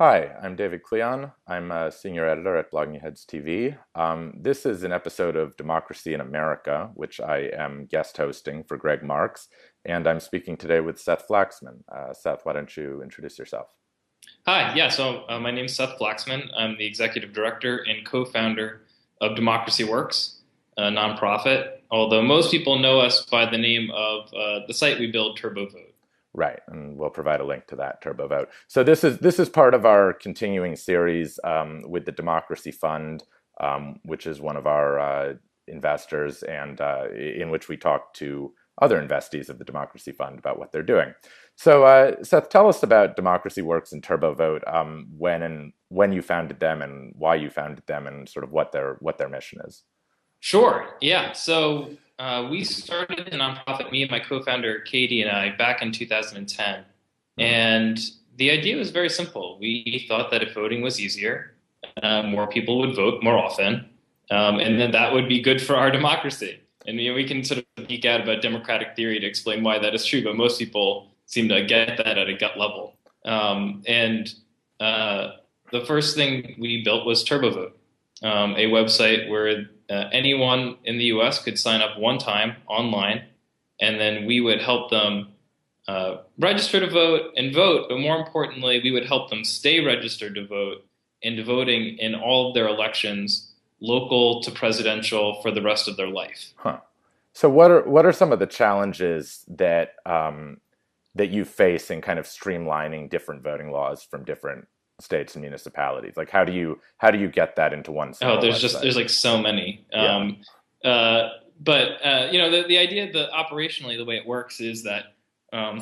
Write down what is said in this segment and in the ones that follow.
Hi, I'm David Klion. I'm a senior editor at Blogging Heads TV. This is an episode of Democracy in America, which I am guest hosting for Greg Marks, and I'm speaking today with Seth Flaxman. Seth, why don't you introduce yourself? Hi, my name is Seth Flaxman. I'm the executive director and co-founder of Democracy Works, a nonprofit, although most people know us by the name of the site we build, TurboVote. Right, and we'll provide a link to that TurboVote. So this is part of our continuing series with the Democracy Fund, which is one of our investors, and in which we talk to other investees of the Democracy Fund about what they're doing. So, Seth, tell us about Democracy Works and TurboVote, when you founded them and why you founded them, and sort of what their mission is. Sure, yeah. We started the nonprofit, me and my co-founder Katie and I, back in 2010. Mhm. And the idea was very simple. We thought that if voting was easier, more people would vote more often, and then that would be good for our democracy. And we can sort of geek out about democratic theory to explain why that is true, but most people seem to get that at a gut level. And The first thing we built was TurboVote, a website where anyone in the US could sign up one time online, and then we would help them register to vote and vote, but more importantly, we would help them stay registered to vote and voting in all of their elections, local to presidential, for the rest of their life. Huh. So what are some of the challenges that you face in kind of streamlining different voting laws from different states and municipalities? Like how do you get that into one Oh, single website? there's like so many. Yeah. The idea that operationally the way it works is that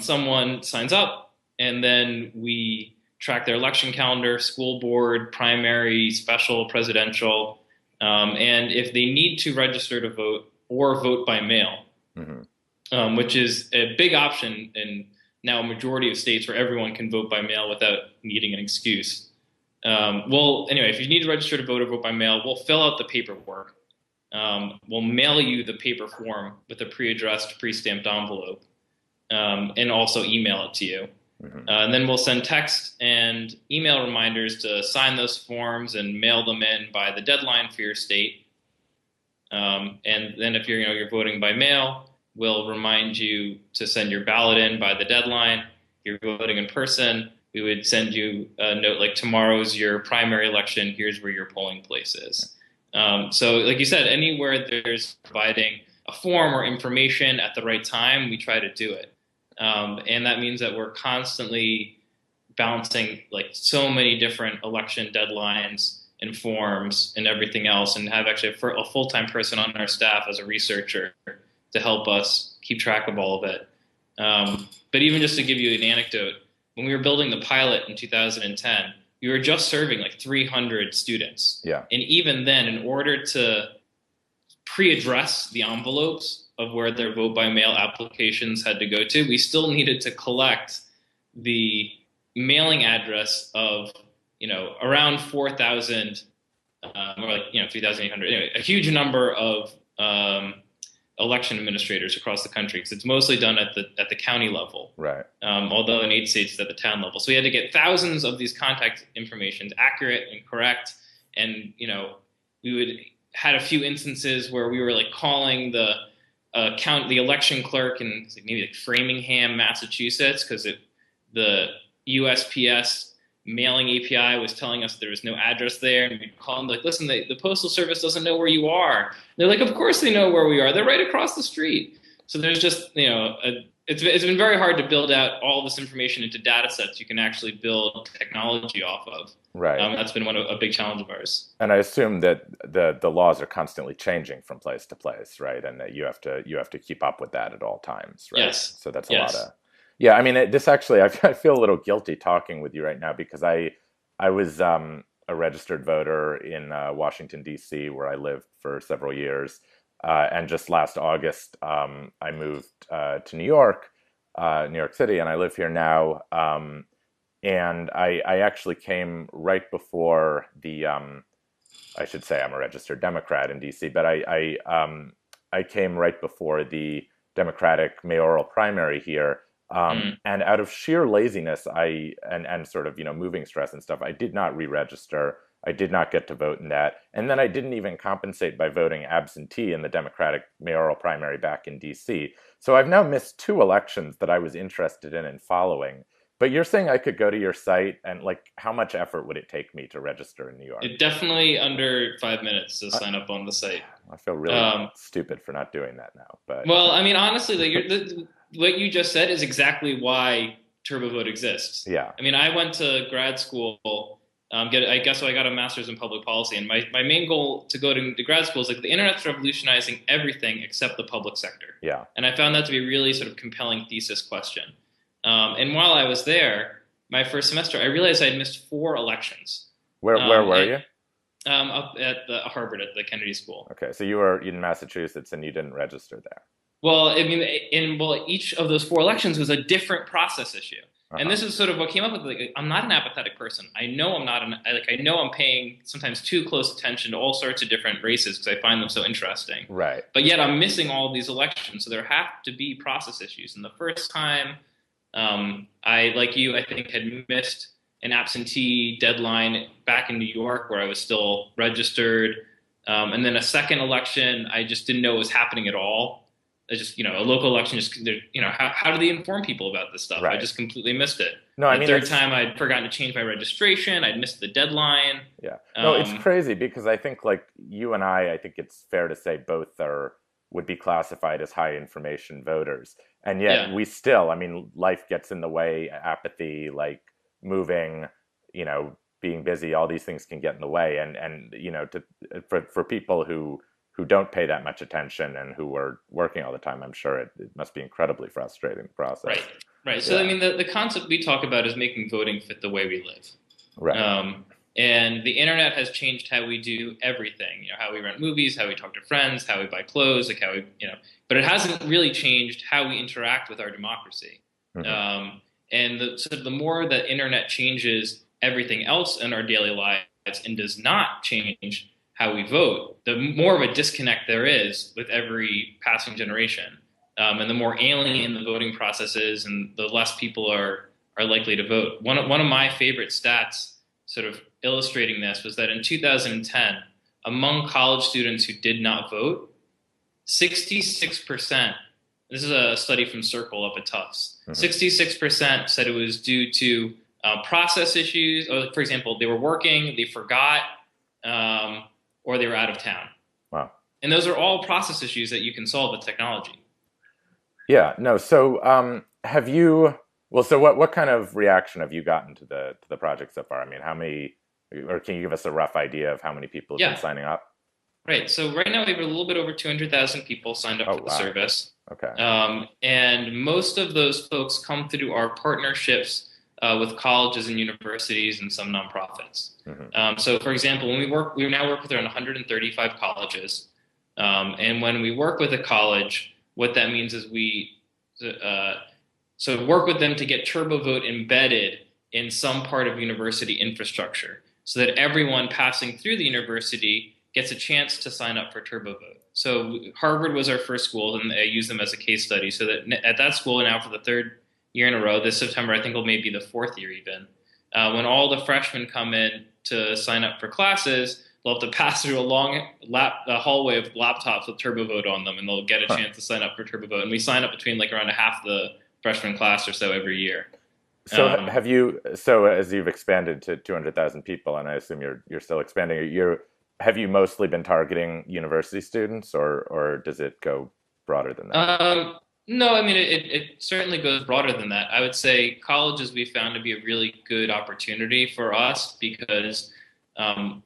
someone signs up, and then we track their election calendar, school board, primary, special, presidential, and if they need to register to vote or vote by mail, Hmm. which is a big option in now a majority of states where everyone can vote by mail without needing an excuse. Anyway, if you need to register to vote or vote by mail, we'll fill out the paperwork. We'll mail you the paper form with a pre-addressed, pre-stamped envelope, and also email it to you. Hmm. And then we'll send text and email reminders to sign those forms and mail them in by the deadline for your state. And then if you're voting by mail, we'll remind you to send your ballot in by the deadline. If you're voting in person, we would send you a note like tomorrow's your primary election. Here's where your polling place is. Like you said, anywhere there's providing a form or information at the right time, we try to do it. And that means that we're constantly balancing like so many different election deadlines and forms and everything else, and have actually a full-time person on our staff as a researcher to help us keep track of all of it. But even just to give you an anecdote, when we were building the pilot in 2010, we were just serving like 300 students. Yeah. And even then, in order to pre-address the envelopes of where their vote by mail applications had to go to, we still needed to collect the mailing address of, around 4,000, or 3,800, anyway, a huge number of election administrators across the country, because it's mostly done at the county level. Right. Although in 8 states it's at the town level. So we had to get thousands of these contact informations accurate and correct. And, we would had a few instances where we were like calling the election clerk in maybe like Framingham, Massachusetts, because the USPS mailing API was telling us there was no address there, and we'd call them like, listen, the postal service doesn't know where you are. And they're like, of course they know where we are. They're right across the street. So there's just it's been very hard to build out all this information into data sets you can actually build technology off of. Right. That's been a big challenge of ours. And I assume that the laws are constantly changing from place to place, right? And that you have to keep up with that at all times, right? Yes. So that's a lot Yes. of. Yeah, I mean, this actually, I feel a little guilty talking with you right now because I was a registered voter in Washington, D.C., where I lived for several years. And just last August, I moved to New York City, and I live here now. And I actually came right before I should say I'm a registered Democrat in D.C., but I came right before the Democratic mayoral primary here. Mm. And out of sheer laziness, and sort of, moving stress and stuff, I did not re-register. I did not get to vote in that. And then I didn't even compensate by voting absentee in the Democratic mayoral primary back in DC. So I've now missed two elections that I was interested in and following. But you're saying I could go to your site and, like, how much effort would it take me to register in New York? It definitely under 5 minutes to I, sign up on the site. I feel really Um, stupid for not doing that now, but well, I mean, honestly, like what you just said is exactly why TurboVote exists. yeah, I mean, I went to grad school. I guess so. I got a master's in public policy, and my main goal to go to grad school is like the internet's revolutionizing everything except the public sector, yeah. and I found that to be a really sort of compelling thesis question. And while I was there, my first semester, I realized I'd missed 4 elections. Where were you? Up at the Harvard at the Kennedy School. Okay, so you were in Massachusetts and you didn't register there. Well, I mean, each of those 4 elections was a different process issue, and Uh-huh. this is sort of what came up with. Like, I'm not an apathetic person. I know I'm not I know I'm paying sometimes too close attention to all sorts of different races because I find them so interesting. Right. But yet I'm missing all of these elections, so there have to be process issues. And the first time, I, like you, I think had missed an absentee deadline back in New York where I was still registered. And then a second election, I just didn't know it was happening at all. I just, a local election, how do they inform people about this stuff? I Right. just completely missed it. No, I The mean, third time, I'd forgotten to change my registration. I'd missed the deadline. yeah. No, it's Um, crazy because I think, like, you and I think it's fair to say both would be classified as high information voters. And yet yeah, we still, I mean, life gets in the way, apathy, like moving, being busy, all these things can get in the way. And for people who don't pay that much attention and who are working all the time, I'm sure it must be incredibly frustrating, the process. right, right. So, I Yeah. mean, the concept we talk about is making voting fit the way we live. Right. And the internet has changed how we do everything. How we rent movies, how we talk to friends, how we buy clothes, like how we, but it hasn't really changed how we interact with our democracy. Hmm. And the more the internet changes everything else in our daily lives and does not change how we vote, the more of a disconnect there is with every passing generation. And the more alien the voting process is, and the less people are likely to vote. One of my favorite stats sort of illustrating this was that in 2010, among college students who did not vote, 66%, this is a study from Circle up at Tufts, 66% said it was due to process issues. Or, for example, they were working, they forgot, or they were out of town. Wow. And those are all process issues that you can solve with technology. Yeah. No. So, have you? Well, so what kind of reaction have you gotten to the project so far? I mean, how many, or can you give us a rough idea of how many people have Yeah. been signing up? Right. So right now we have a little bit over 200,000 people signed up Oh, for the wow. service. Okay. And most of those folks come through our partnerships with colleges and universities and some nonprofits. So, for example, when we now work with around 135 colleges. And when we work with a college, what that means is we work with them to get TurboVote embedded in some part of university infrastructure so that everyone passing through the university gets a chance to sign up for TurboVote. So Harvard was our first school, and I use them as a case study. So that at that school now for the third year in a row, this September I think will maybe the fourth year even, when all the freshmen come in to sign up for classes, they'll have to pass through a long hallway of laptops with TurboVote on them, and they'll get a chance to sign up for TurboVote. And we sign up between like around a half the freshman class or so every year. So have you? So as you've expanded to 200,000 people, and I assume you're still expanding, have you mostly been targeting university students, or does it go broader than that? No, I mean it certainly goes broader than that. I would say colleges we found to be a really good opportunity for us because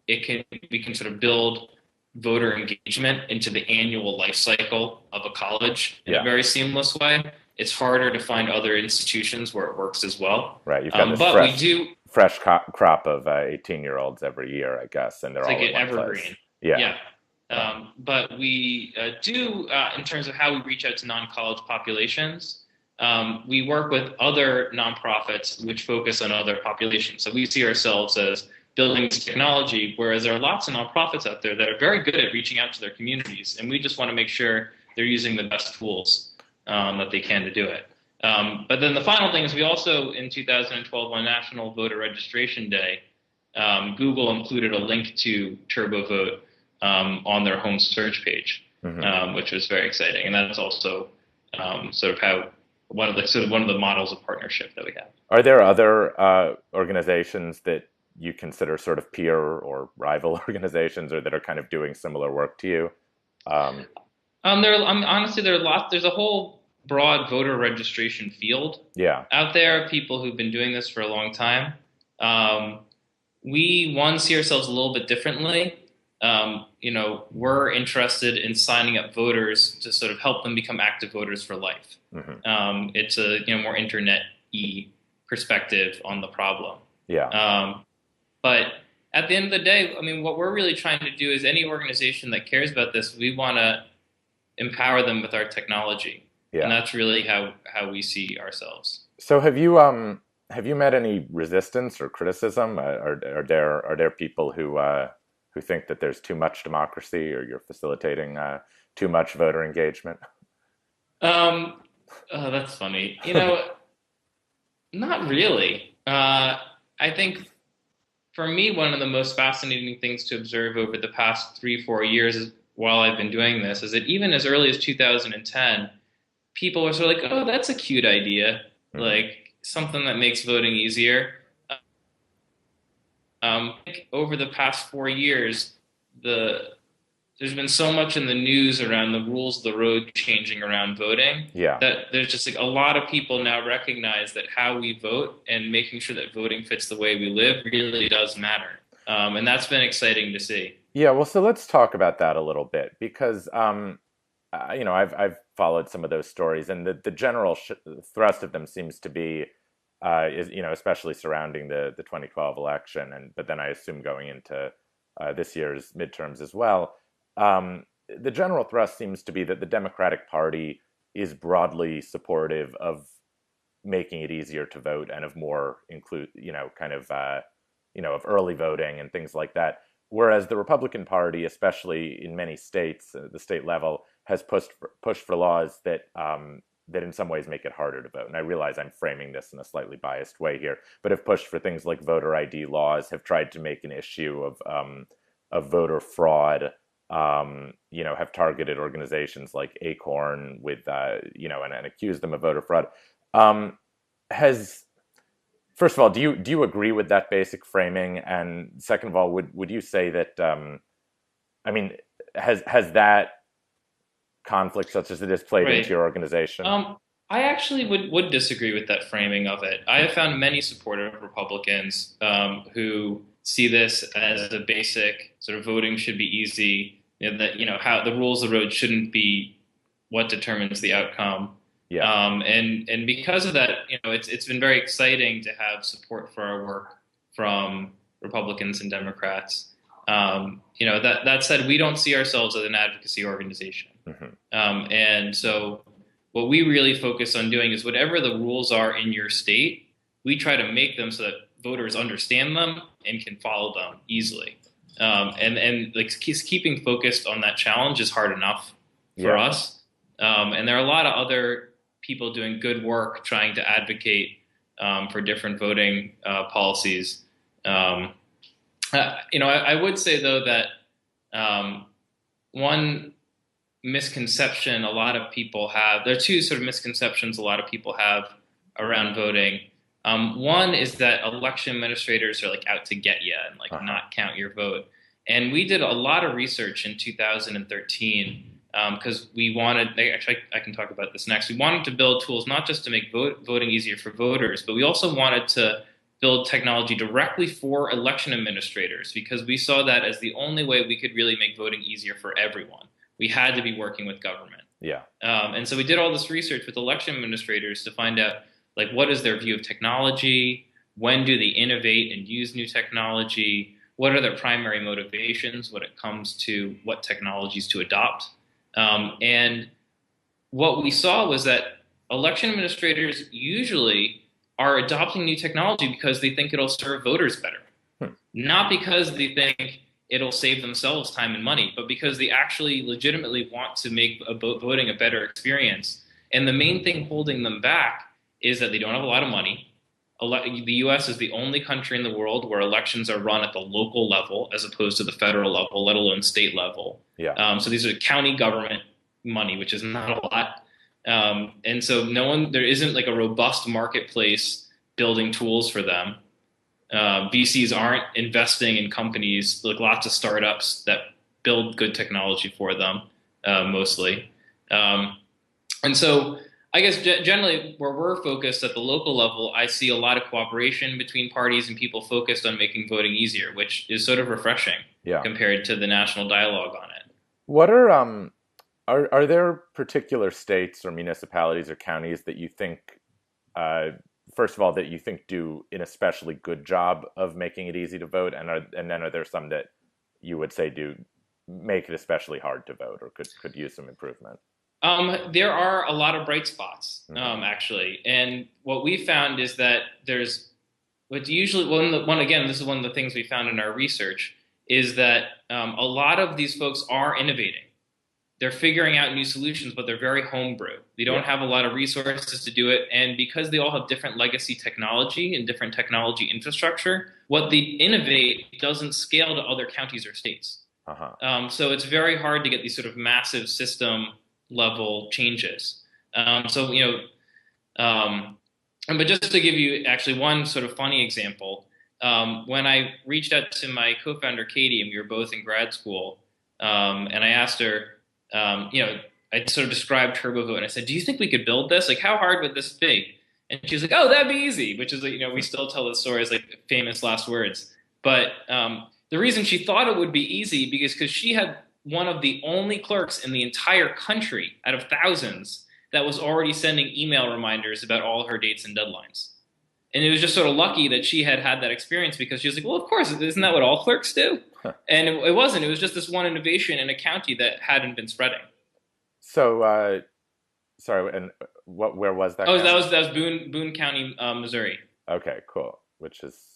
we can sort of build voter engagement into the annual life cycle of a college in a very seamless way. It's harder to find other institutions where it works as well. Right, you've got this but we do fresh crop of 18-year-olds every year, I guess, and they're all like in an one evergreen. place. Yeah. But we do, in terms of how we reach out to non-college populations, we work with other nonprofits which focus on other populations. So we see ourselves as building this technology, whereas there are lots of nonprofits out there that are very good at reaching out to their communities, and we just want to make sure they're using the best tools that they can to do it. But then the final thing is we also, in 2012, on National Voter Registration Day, Google included a link to TurboVote on their home search page, Hmm. which was very exciting. And that's also sort of how one of the models of partnership that we have. Are there other organizations that you consider sort of peer or rival organizations, or that are kind of doing similar work to you? Um, Honestly, there are lots. There's a whole broad voter registration field yeah. out there. People who've been doing this for a long time. Um, we one see ourselves a little bit differently. We're interested in signing up voters to sort of help them become active voters for life. Hmm. It's a more internet-y perspective on the problem. Yeah. But at the end of the day, I mean, what we're really trying to do is any organization that cares about this, we want to empower them with our technology, and Yeah. that's really how we see ourselves. So have you met any resistance or criticism? Are there people who think that there's too much democracy, or you're facilitating too much voter engagement? Um, oh, that's funny. Not really. I think for me, one of the most fascinating things to observe over the past 3, 4 years while I've been doing this is that even as early as 2010, people were sort of like, "Oh, that's a cute idea, Hmm. like something that makes voting easier." I think over the past 4 years, the there's been so much in the news around the rules of the road changing around voting Yeah. that there's just like a lot of people now recognize that how we vote and making sure that voting fits the way we live really does matter. And that's been exciting to see. Yeah, well, so let's talk about that a little bit, because I've followed some of those stories, and the general thrust of them seems to be is especially surrounding the 2012 election, and but then I assume going into this year's midterms as well. The general thrust seems to be that the Democratic Party is broadly supportive of making it easier to vote, and of more include kind of of early voting and things like that. Whereas the Republican Party, especially in many states, the state level, has pushed for laws that that in some ways make it harder to vote. And I realize I'm framing this in a slightly biased way here, but have pushed for things like voter ID laws, have tried to make an issue of voter fraud. Have targeted organizations like Acorn with and accused them of voter fraud. Um, has First of all, do you agree with that basic framing? And second of all, would you say that I mean, has that conflict such as it is played into Right. your organization? I actually would disagree with that framing of it. I have found many supportive Republicans who see this as a basic sort of voting should be easy. That how the rules of the road shouldn't be what determines the outcome. Yeah. And because of that, it's been very exciting to have support for our work from Republicans and Democrats. That said, we don't see ourselves as an advocacy organization. Hmm. And so what we really focus on doing is whatever the rules are in your state, we try to make them so that voters understand them and can follow them easily. And like keeping focused on that challenge is hard enough for Yeah. us. And there are a lot of other people doing good work trying to advocate for different voting policies. I would say though that one misconception a lot of people have. There are two sort of misconceptions a lot of people have around voting. One is that election administrators are like out to get you and like Uh-huh. not count your vote. And we did a lot of research in 2013 because we wanted. Actually, I can talk about this next. We wanted to build tools not just to make voting easier for voters, but we also wanted to build technology directly for election administrators because we saw that as the only way we could really make voting easier for everyone. We had to be working with government. Yeah. And so we did all this research with election administrators to find out like what is their view of technology, when do they innovate and use new technology, what are their primary motivations when it comes to what technologies to adopt. And what we saw was that election administrators usually are adopting new technology because they think it'll serve voters better, Hmm. not because they think it'll save themselves time and money, but because they actually legitimately want to make voting a better experience. And the main thing holding them back is that they don't have a lot of money. The U.S. is the only country in the world where elections are run at the local level as opposed to the federal level, let alone state level. Yeah. So these are county government money, which is not a lot. And so there isn't like a robust marketplace building tools for them. VCs aren't investing in companies, like lots of startups that build good technology for them, mostly. And so I guess generally where we're focused at the local level, I see a lot of cooperation between parties and people focused on making voting easier, which is sort of refreshing Yeah. compared to the national dialogue on it. What are there particular states or municipalities or counties that you think, uh, first of all, that you think do an especially good job of making it easy to vote, and then are there some that you would say do make it especially hard to vote or could use some improvement? There are a lot of bright spots, Hmm. actually, and what we found is that there's what's usually one again. This is one of the things we found in our research is that a lot of these folks are innovating. They're figuring out new solutions, but they're very homebrew. They don't Yeah. have a lot of resources to do it, and because they all have different legacy technology and different technology infrastructure, what they innovate doesn't scale to other counties or states. Uh-huh. So it's very hard to get these sort of massive system level changes. So but just to give you actually one sort of funny example, when I reached out to my co-founder Katie, and we were both in grad school, and I asked her, I sort of described TurboVote, and I said, "Do you think we could build this? Like, how hard would this be?" And she was like, "Oh, that'd be easy," which is like, we still tell the story as like famous last words. But the reason she thought it would be easy because she had one of the only clerks in the entire country out of thousands that was already sending email reminders about all her dates and deadlines. And it was just sort of lucky that she had had that experience because she was like, well, of course, isn't that what all clerks do? And it wasn't. It was just this one innovation in a county that hadn't been spreading. So, sorry, and where was that Oh, county? that was Boone County, Missouri. Okay, cool. Which is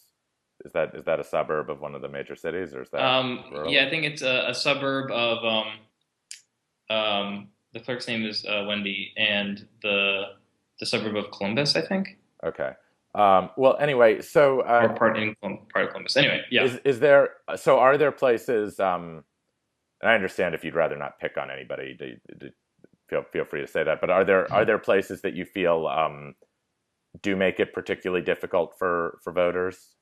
that a suburb of one of the major cities, or is that Yeah, rural? I think it's a suburb of the clerk's name is Wendy, and the suburb of Columbus, I think, Okay. Well, anyway, so or part of Columbus. Anyway, yeah. is there? So, are there places? And I understand if you'd rather not pick on anybody, feel free to say that. But are there places that you feel do make it particularly difficult for voters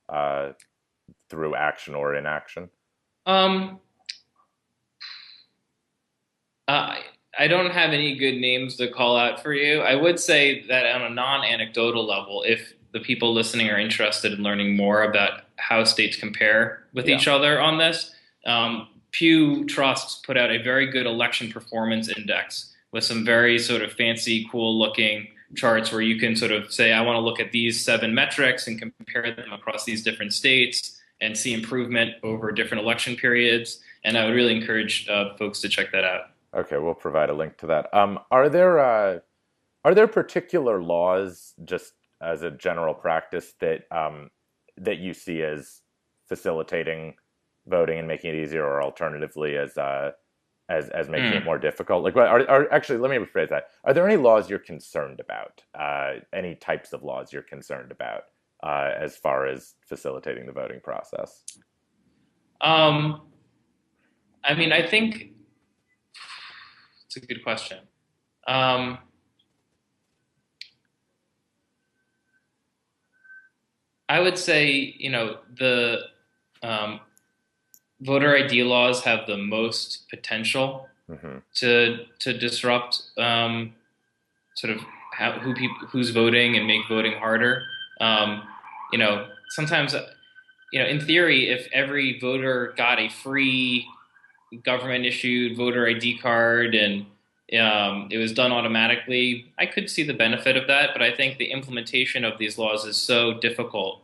through action or inaction? Um, Uh, I don't have any good names to call out for you. I would say that on a non-anecdotal level, if the people listening are interested in learning more about how states compare with Yeah. each other on this, Pew Trust put out a very good election performance index with some very sort of fancy, cool-looking charts where you can sort of say, I want to look at these 7 metrics and compare them across these different states and see improvement over different election periods. And I would really encourage folks to check that out. Okay, we'll provide a link to that. Are there particular laws, just as a general practice, that you see as facilitating voting and making it easier, or alternatively as making it Hmm. more difficult? Like, what actually? Let me rephrase that. Are there any laws you're concerned about? Any types of laws you're concerned about as far as facilitating the voting process? Um, I mean, I think it's a good question. Um, I would say, the um, voter ID laws have the most potential Hmm. to disrupt sort of who's voting and make voting harder. Um, Sometimes, in theory, if every voter got a free government issued voter ID card and it was done automatically, I could see the benefit of that. But I think the implementation of these laws is so difficult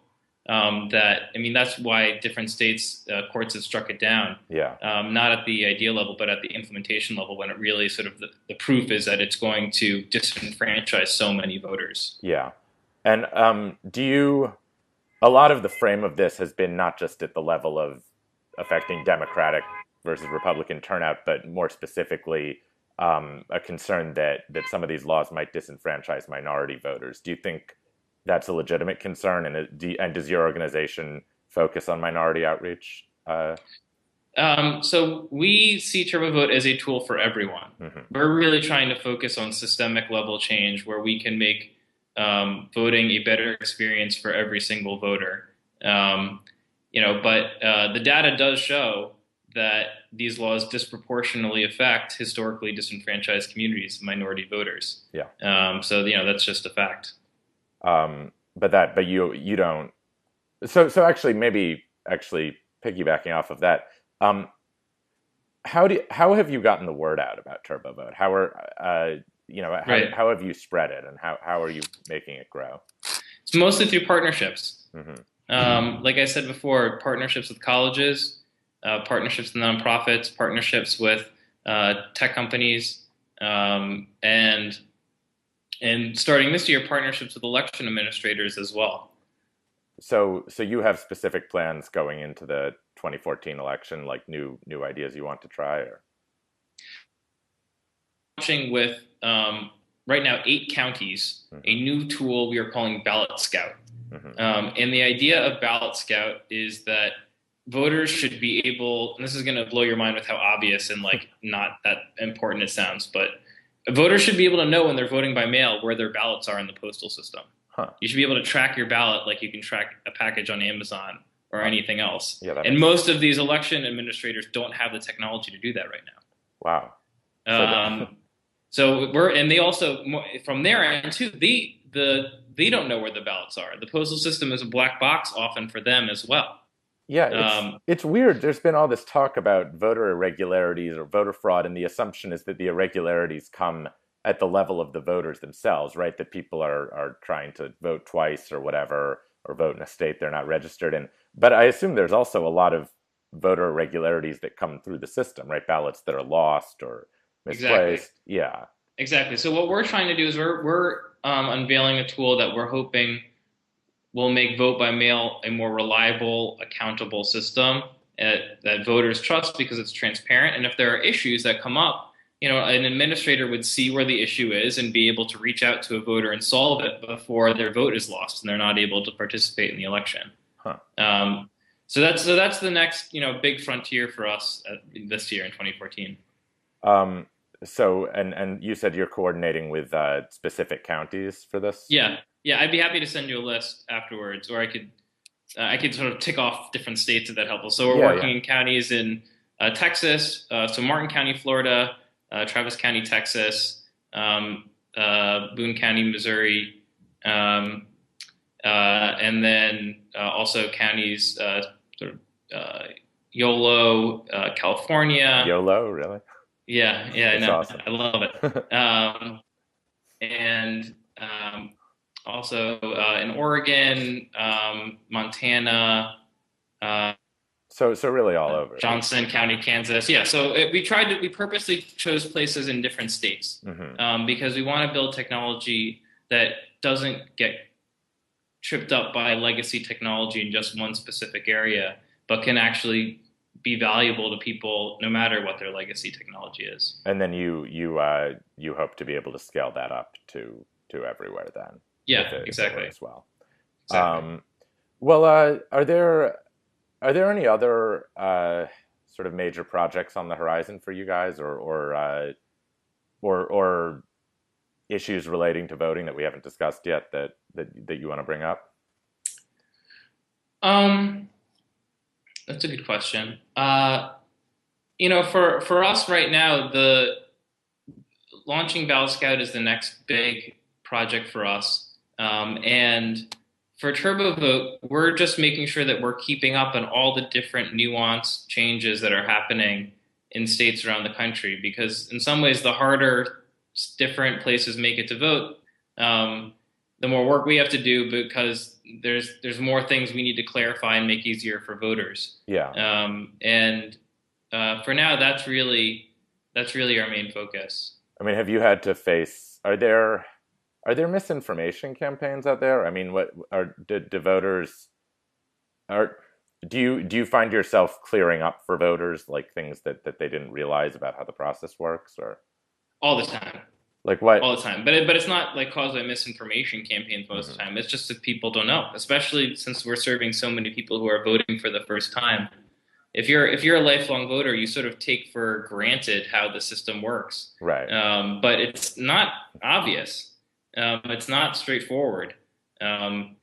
that, I mean, that's why different states courts have struck it down. Yeah. Not at the idea level, but at the implementation level, when it really sort of the proof is that it's going to disenfranchise so many voters. Yeah. And a lot of the frame of this has been not just at the level of affecting Democratic versus Republican turnout, but more specifically a concern that some of these laws might disenfranchise minority voters. Do you think that's a legitimate concern? And does your organization focus on minority outreach? So we see TurboVote as a tool for everyone. Mhm. We're really trying to focus on systemic level change where we can make voting a better experience for every single voter. Um, but the data does show that these laws disproportionately affect historically disenfranchised communities, minority voters. Yeah. That's just a fact. But you don't. So actually, maybe actually piggybacking off of that, um, how have you gotten the word out about TurboVote? Right. How have you spread it, and how are you making it grow? It's mostly through partnerships. Hmm. Like I said before, partnerships with colleges, partnerships with nonprofits, partnerships with tech companies, and starting this year, partnerships with election administrators as well. So you have specific plans going into the 2014 election, like new ideas you want to try, or Launching with right now 8 counties a hmm new tool we are calling Ballot Scout. hmm And the idea of Ballot Scout is that voters should be able, and this is going to blow your mind with how obvious and like not that important it sounds, but voters should be able to know when they're voting by mail where their ballots are in the postal system. huh? You should be able to track your ballot like you can track a package on Amazon or Wow. anything else. Yeah, that And makes most sense. of these election administrators don't have the technology to do that right Wow. So now. And they also from their end too. They don't know where the ballots are. The postal system is a black box often for them as well. yeah, Um, it's weird. There's been all this talk about voter irregularities or voter fraud, and the assumption is that the irregularities come at the level of the voters themselves, right? That people are trying to vote twice or whatever, or vote in a state they're not registered in. But I assume there's also a lot of voter irregularities that come through the system, right? Ballots that are lost or exactly. misplaced. Yeah. Exactly. So what we're trying to do is we're unveiling a tool that we're hoping will make vote by mail a more reliable, accountable system that voters trust because it's transparent. And if there are issues that come up, an administrator would see where the issue is and be able to reach out to a voter and solve it before their vote is lost and they're not able to participate in the election. Huh. So that's the next big frontier for us this year in 2014. Um, and you said you're coordinating with specific counties for this? Yeah, yeah, I'd be happy to send you a list afterwards, or I could sort of tick off different states if that helpful. So we're Yeah, working yeah. in counties in Texas, so Martin County, Florida, Travis County, Texas, Boone County, Missouri, and then also counties sort of Yolo, California. YOLO, really? Yeah, yeah, I That's know, awesome. I love it. And also in Oregon, Montana, uh, So really all over. Johnson County, Kansas. Yeah, so we purposely chose places in different states Hmm. because we want to build technology that doesn't get tripped up by legacy technology in just one specific area, but can actually be valuable to people no matter what their legacy technology is. And then you hope to be able to scale that up to everywhere then, Yeah, if it exactly, works well. exactly. Um, well, are there any other sort of major projects on the horizon for you guys, or issues relating to voting that we haven't discussed yet that you want to bring up? Um, that's a good question. For us right now, the launching Ballot Scout is the next big project for us. And for TurboVote, we're just making sure that we're keeping up on all the different nuance changes that are happening in states around the country. Because in some ways, the harder different places make it to vote, the more work we have to do because there's more things we need to clarify and make easier for voters. Yeah. And for now, that's really our main focus. I mean, have you had to face? Are there misinformation campaigns out there? I mean, what are do voters are do you find yourself clearing up for voters like things that they didn't realize about how the process works, or? all the time. Like what? All the time. But it's not like caused by misinformation campaigns most of Hmm. the time. It's just that people don't know, especially since we're serving so many people who are voting for the first time. If you're a lifelong voter, you sort of take for granted how the system works, Right. but it's not obvious. It's not straightforward, and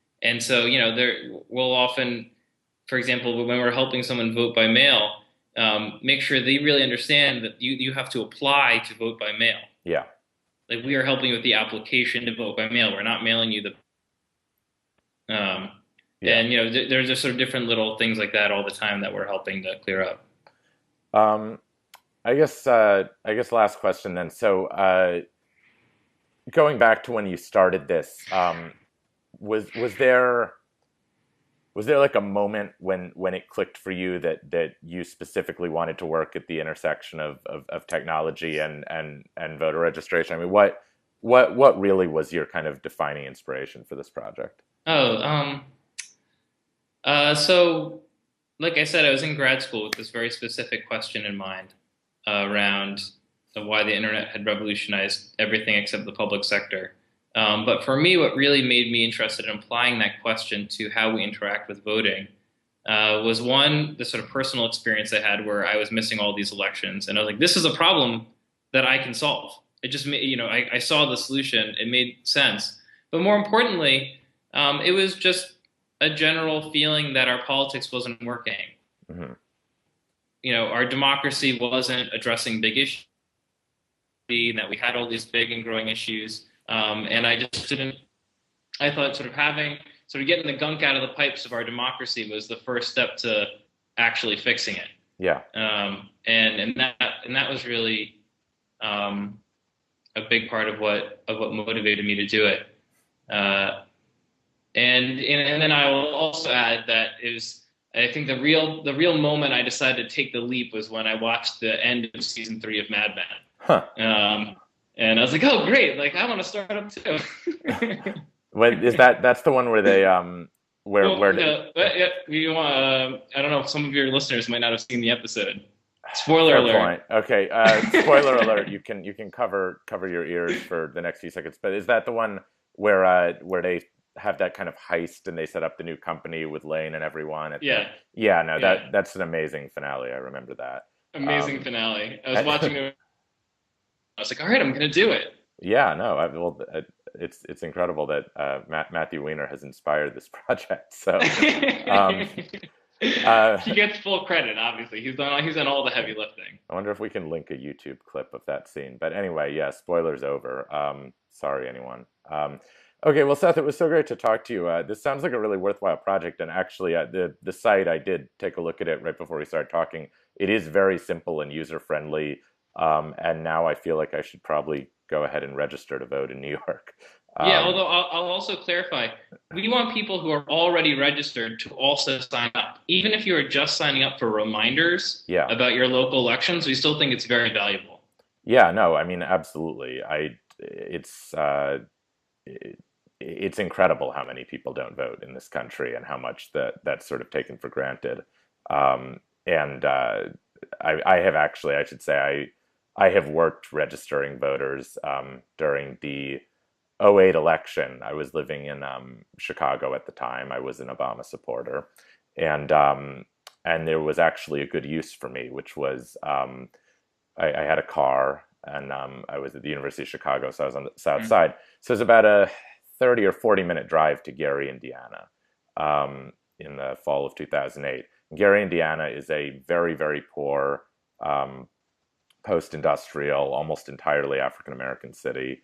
so there will often, for example, when we're helping someone vote by mail, make sure they really understand that you have to apply to vote by mail. Yeah. Like we are helping with the application to vote by mail. We're not mailing you the Yeah. and there's just sort of different little things like that all the time that we're helping to clear up. Um, I guess last question then. So, going back to when you started this, was there like a moment when it clicked for you that you specifically wanted to work at the intersection of technology and voter registration? I mean, what really was your kind of defining inspiration for this project? Oh, so like I said, I was in grad school with this very specific question in mind around why the internet had revolutionized everything except the public sector. But for me, what really made me interested in applying that question to how we interact with voting was one, the sort of personal experience I had where I was missing all these elections. And I was like, this is a problem that I can solve. It just made, I saw the solution. It made sense. But more importantly, it was just a general feeling that our politics wasn't working. Hmm. Our democracy wasn't addressing big issues, that we had all these big and growing issues. And I just didn't, I thought sort of getting the gunk out of the pipes of our democracy was the first step to actually fixing it. Yeah. And that was really a big part of what motivated me to do it. Uh, and then I will also add that it was, I think the real moment I decided to take the leap was when I watched the end of season 3 of Mad Huh. Men. And I was like, oh great, like I want to start up too. What is that? That's the one where they Well, where they, no, but yeah, you want, I don't know, some of your listeners might not have seen the episode. Spoiler fair alert. point. Okay. Spoiler alert. You can cover your ears for the next few seconds. But is that the one where they have that kind of heist and they set up the new company with Lane and everyone at the Yeah, yeah, no, yeah, that's an amazing finale. I remember that. amazing Um, finale. I was watching it. I was like, all right, I'm gonna do it. yeah, no, well, it's incredible that Matthew Weiner has inspired this project. So, um, uh, He gets full credit. Obviously, he's done all the heavy lifting. I wonder if we can link a YouTube clip of that scene. But anyway, yeah, spoilers over. Sorry, anyone. Okay, well, Seth, it was so great to talk to you. This sounds like a really worthwhile project, and actually, the site I did take a look at it right before we started talking. It is very simple and user friendly, and now I feel like I should probably go ahead and register to vote in New York. Yeah, Um, although I'll also clarify, we want people who are already registered to also sign up. Even if you are just signing up for reminders yeah, about your local elections, we still think it's very valuable. yeah, no, I mean, absolutely. It's it's incredible how many people don't vote in this country and how much that's sort of taken for granted. And I have actually, I should say, I have worked registering voters during the '08 election. I was living in Chicago at the time. I was an Obama supporter, and and there was actually a good use for me, which was I had a car, and I was at the University of Chicago, so I was on the south Mm. side. So it's about a 30 or 40-minute drive to Gary, Indiana, in the fall of 2008. Gary, Indiana is a very, very poor um, post-industrial, almost entirely African American city.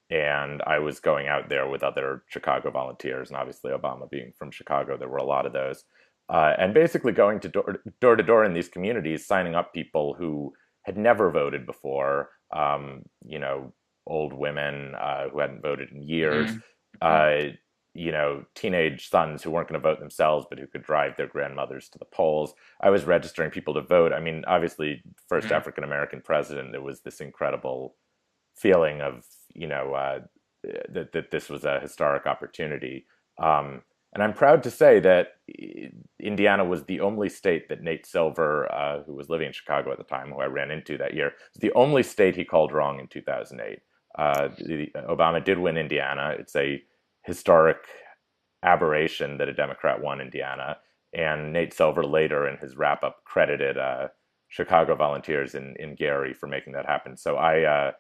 And I was going out there with other Chicago volunteers, and obviously Obama being from Chicago, there were a lot of those. And basically going to door in these communities, signing up people who had never voted before, old women who hadn't voted in years, Mm. Mm. uh, teenage sons who weren't going to vote themselves, but who could drive their grandmothers to the polls. I was registering people to vote. I mean, obviously, first Mm. African American president, there was this incredible feeling of, that this was a historic opportunity. And I'm proud to say that Indiana was the only state that Nate Silver, who was living in Chicago at the time, who I ran into that year, was the only state he called wrong in 2008. Obama did win Indiana. It's a historic aberration that a Democrat won Indiana. And Nate Silver later in his wrap up credited Chicago volunteers in Gary for making that happen. So I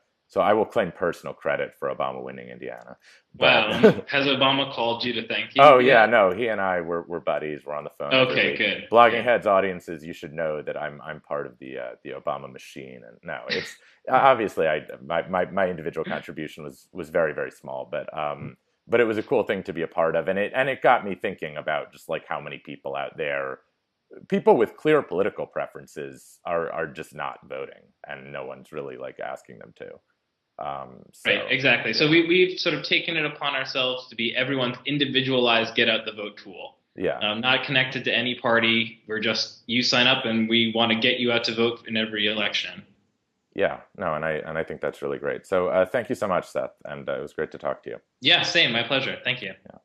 will claim personal credit for Obama winning Indiana. But Wow. Has Obama called you to thank you oh yeah, yet? no, he and I were buddies. We're on the phone every Okay, week. good, Blogging good. Heads audiences, you should know that I'm part of the Obama machine. And no, it's obviously my individual contribution was very very small, but it was a cool thing to be a part of, and it got me thinking about just like how many people out there, people with clear political preferences, are just not voting, and no one's really like asking them to. Right, So exactly. So yeah, we've sort of taken it upon ourselves to be everyone's individualized get out the vote tool. yeah. Not connected to any party. We're just you sign up and we want to get you out to vote in every election. Yeah, no, and I think that's really great. So thank you so much, Seth, and it was great to talk to you. Yeah, same. My pleasure. Thank you. Yeah.